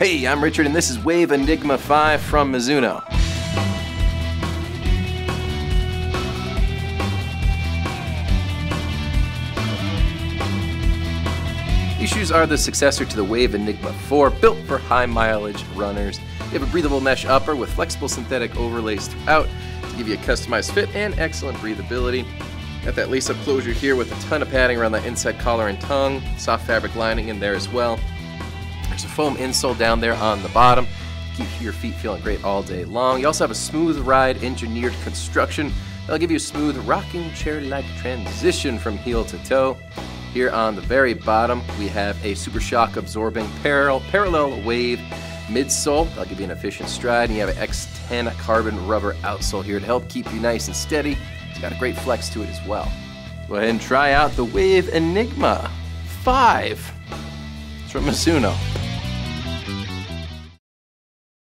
Hey, I'm Richard and this is Wave Enigma 5 from Mizuno. These shoes are the successor to the Wave Enigma 4, built for high mileage runners. They have a breathable mesh upper with flexible synthetic overlays throughout to give you a customized fit and excellent breathability. Got that lace-up closure here with a ton of padding around the inside collar and tongue, soft fabric lining in there as well. There's a foam insole down there on the bottom. Keep your feet feeling great all day long. You also have a smooth ride engineered construction that'll give you a smooth rocking chair-like transition from heel to toe. Here on the very bottom, we have a super shock absorbing parallel wave midsole. That'll give you an efficient stride. And you have an X10 carbon rubber outsole here to help keep you nice and steady. It's got a great flex to it as well. Go ahead and try out the Wave Enigma 5. It's from Mizuno.